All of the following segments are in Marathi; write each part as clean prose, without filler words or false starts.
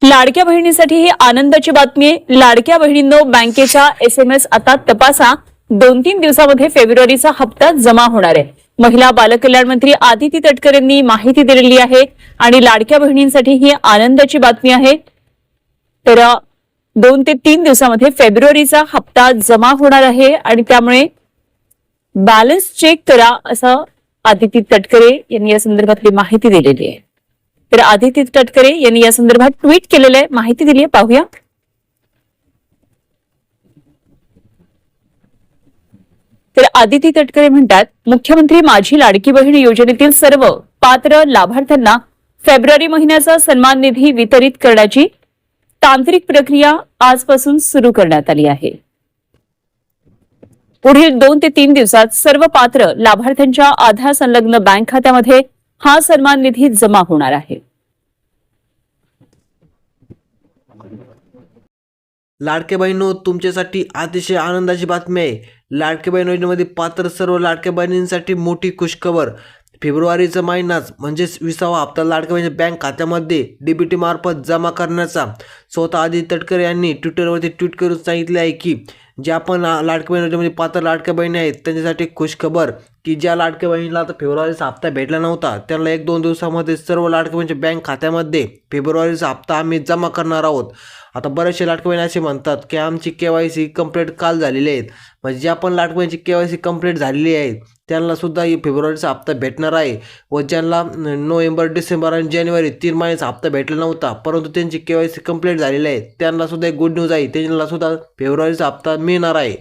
लाडक्या बहिणीसाठी ही आनंदाची बातमी आहे। लाडक्या बहिणींनो, बँकेच्या SMS आता तपासा। 2-3 दिवसामध्ये फेब्रुवारीचा हप्ता जमा होणार आहे। महिला बालकल्याण मंत्री आदिती तटकरे यांनी माहिती दिलेली आहे आणि लाडक्या बहिणींसाठी ही आनंदाची बातमी आहे। तर 2 ते 3 दिवसामध्ये फेब्रुवारीचा हप्ता जमा होणार आहे आणि त्यामुळे बॅलन्स चेक करा, असं आदिती तटकरे यांनी या संदर्भातली माहिती दिलेली आहे। तर आदिती तटकरे यांनी या संदर्भात ट्विट केलेलं आहे, माहिती दिली आहे, पाहूया। तर आदिती तटकरे म्हणतात, मुख्यमंत्री माझी लाडकी बहीण योजनेतील सर्व पात्र लाभार्थ्यांना फेब्रुवारी महिन्याचा सन्मान निधी वितरित करण्याची तांत्रिक प्रक्रिया आजपासून सुरू करण्यात आली आहे। पुढील 2 ते 3 दिवसात सर्व पात्र लाभार्थ्यांच्या आधार संलग्न बँक खात्यामध्ये हा सन्मान निधी जमा होणार आहे। लाडके बहिणो, तुमच्यासाठी अतिशय आनंदाची बातमी आहे। लाडके बहीण योजनेमध्ये पात्र सर्व लाडक्या बहिणींसाठी मोठी खुशखबर। फेब्रुवारीचा महिनाच म्हणजेच 20वा हप्ता लाडक्या बहिणीच्या बँक खात्यामध्ये डीबीटी मार्फत जमा करण्याचा स्वतः आदिती तटकरे यांनी ट्विटरवरती ट्विट करून सांगितले आहे की ज्या पण लाडक्या बहीण योजनेमध्ये पात्र लाडक्या बहिणी आहेत त्यांच्यासाठी खुशखबर की ज्या लाडक्या बहिणीला आता फेब्रुवारीचा हप्ता भेटला नव्हता त्यांना 1-2 दिवसामध्ये सर्व लाडक्या बहिणीच्या बँक खात्यामध्ये फेब्रुवारीचा हप्ता आम्ही जमा करणार आहोत। आता बरेचसे लाडक्या बहिणी असे म्हणतात की आमची KYC कंप्लीट काल झालेली आहेत, म्हणजे ज्या पण लाडक्या बहिणीची KYC कंप्लीट झालेली आहे त्यांना सुद्धा फेब्रुवारीचा हप्ता भेटणार आहे व ज्यांना नोव्हेंबर, डिसेंबर आणि जानेवारी 3 महिन्याचा हप्ता भेटला नव्हता परंतु त्यांची KYC कंप्लीट झालेली आहे त्यांना सुद्धा एक गुड न्यूज आहे, त्यांना सुद्धा फेब्रुवारीचा हप्ता मिळणार आहे।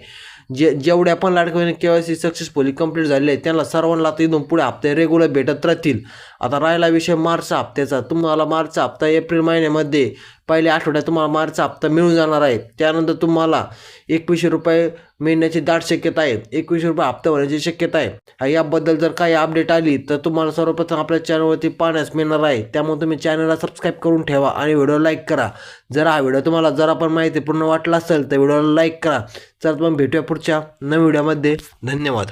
जेवढ्या पण लाडक्या बहिणी KYC सक्सेसफुली कंप्लीट झालेले आहेत त्यांना सर्वांना आता इथून पुढे हप्ते रेग्युलर भेटत राहतील। आता राहिला विषय मार्चचा हप्त्याचा, तुम्हाला मार्चचा हप्ता एप्रिल महिन्यामध्ये पहिल्या आठवड्यात तुम्हाला मार्चचा हप्ता मिळून जाणार आहे। त्यानंतर तुम्हाला 2100 रुपये मिळण्याची दाट शक्यता आहे, 2100 रुपये हप्ता होण्याची शक्यता आहे। याबद्दल जर काही अपडेट आली तर तुम्हाला सर्वप्रथम आपल्या चॅनलवरती पाहण्यास मिळणार आहे, त्यामुळे तुम्ही चॅनलला सबस्क्राईब करून ठेवा आणि व्हिडिओ लाईक करा। जर हा व्हिडिओ तुम्हाला जरा पण माहितीपूर्ण वाटला असेल तर व्हिडिओला लाईक करा। चला मग भेटूया पुढच्या नवीन व्हिडिओमध्ये। धन्यवाद।